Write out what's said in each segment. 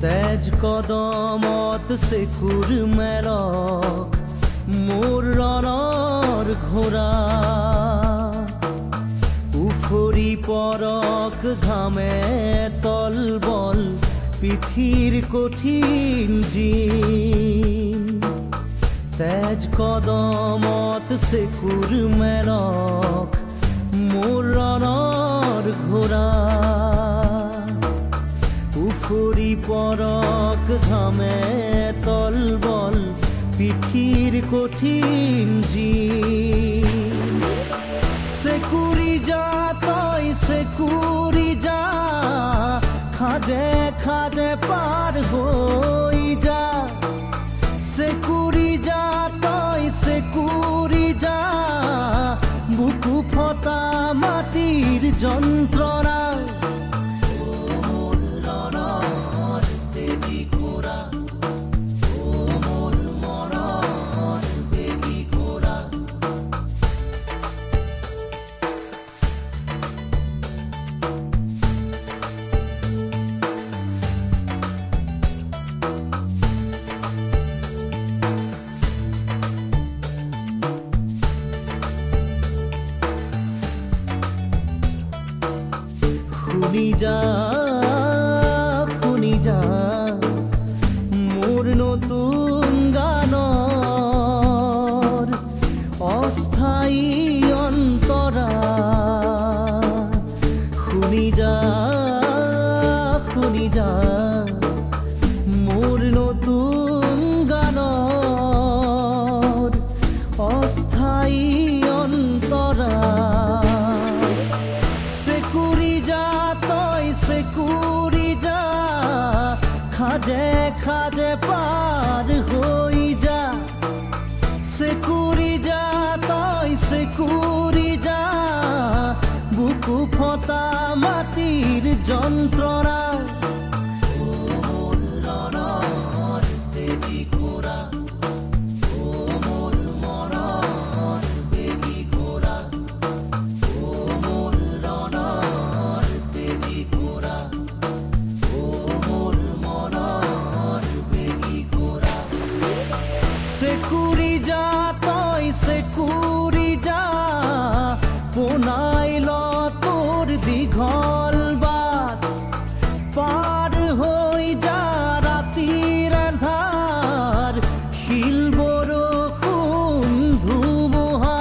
তেজ কদমত চেকুৰ মেলক মোৰ ৰণৰ ঘোঁৰা উফৰি পৰক ঘামে তলবল পিঠিৰ কঠিন জিন তেজ কদমত চেকুৰ মেলক মোৰ ৰণৰ ঘোঁৰা উফৰি পৰক ঘামে তলবল পিঠিৰ কঠিন জিন চেকুৰি যা তই চেকুৰি যা খাজে খাজে পাৰ হৈ যা চেকুৰি যা তই চেকুৰি যা বুকু ফটা মাটিৰ যন্ত্ৰণা শুনি যা মোৰ নতুন গানৰ অস্থায়ী অন্তৰা শুনি যা মোৰ নতুন গানৰ অস্থায়ী অন্তৰা চেকুৰি যা চেকুৰি যা খাজে খাজে পাৰ হৈ যা চেকুৰি যা তই চেকুৰি যা বুকু ফটা মাটিৰ যন্ত্ৰণা চেকুৰি যা তই চেকুৰি যা পোনাই ল তোৰ দীঘল বাট পাৰ হৈ যা ৰাতিৰ আন্ধাৰ শিল বৰষুণ ধুমুহা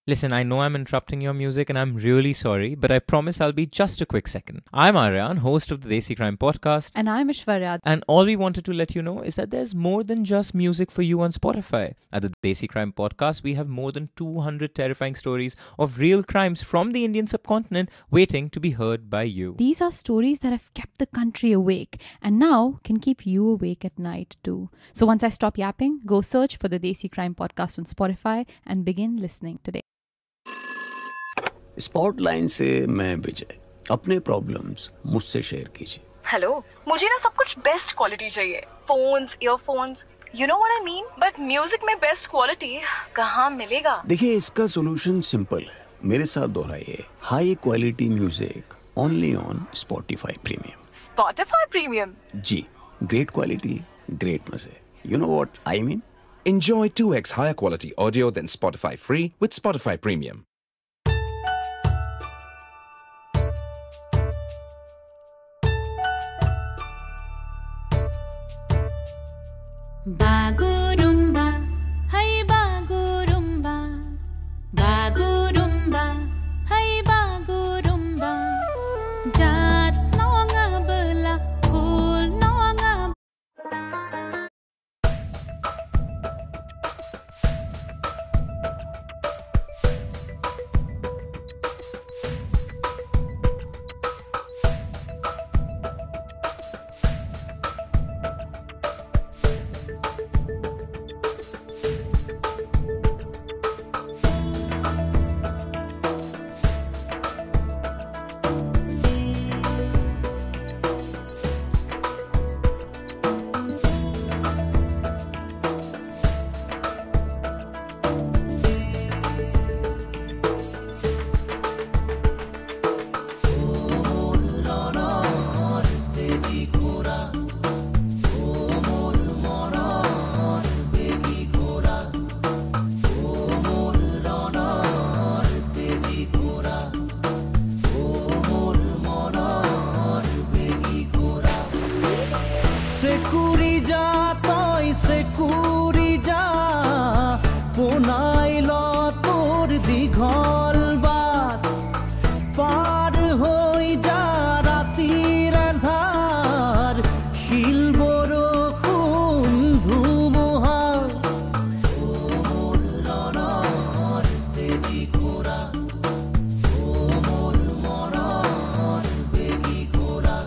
Listen, I know I'm interrupting your music and I'm really sorry, but I promise I'll be just a quick second. I'm Aryan, host of the Desi Crime Podcast. And I'm Ishwarya. And all we wanted to let you know is that there's more than just music for you on Spotify. At the Desi Crime Podcast, we have more than 200 terrifying stories of real crimes from the Indian subcontinent waiting to be heard by you. These are stories that have kept the country awake and now can keep you awake at night too. So once I stop yapping, go search for the Desi Crime Podcast on Spotify and begin listening today. स्पॉटलाइन से मैं विजय अपने problems मुझसे share कीजिए hello मुझे ना सब कुछ best quality चाहिए phones earphones you know what I mean but music में बेस्ट क्वालिटी कहाँ मिलेगा देखिए इसका सॉल्यूशन सिंपल है मेरे साथ दोहराइए high quality music only on Spotify premium जी ग्रेट क्वालिटी ग्रेट मजे you know what I mean Enjoy 2x higher quality audio than Spotify free with Spotify Premium. Bagurumba, hey bagurumba, bagurumba, hey bagurumba. Jat nonga bela, cool nonga. দীঘল বাট পাৰ হৈ যা ৰাতিৰ আন্ধাৰ শিল বৰষুণ ধুমুহা মোৰ ৰণৰ তেজী ঘোঁৰা মোৰ মনৰ বেগী ঘোঁৰা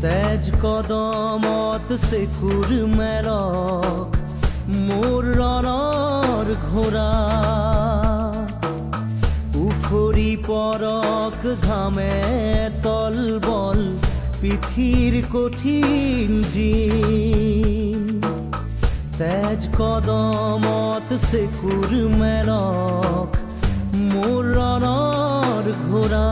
তেজ কদমত চেকুৰ মেলক মোৰ ৰণৰ ঘোঁৰা উফৰি পৰক ঘামে তলবল পিঠিৰ কঠিন জিন তেজ কদমত চেকুৰ মেলক মোৰ ৰণৰ ঘোঁৰা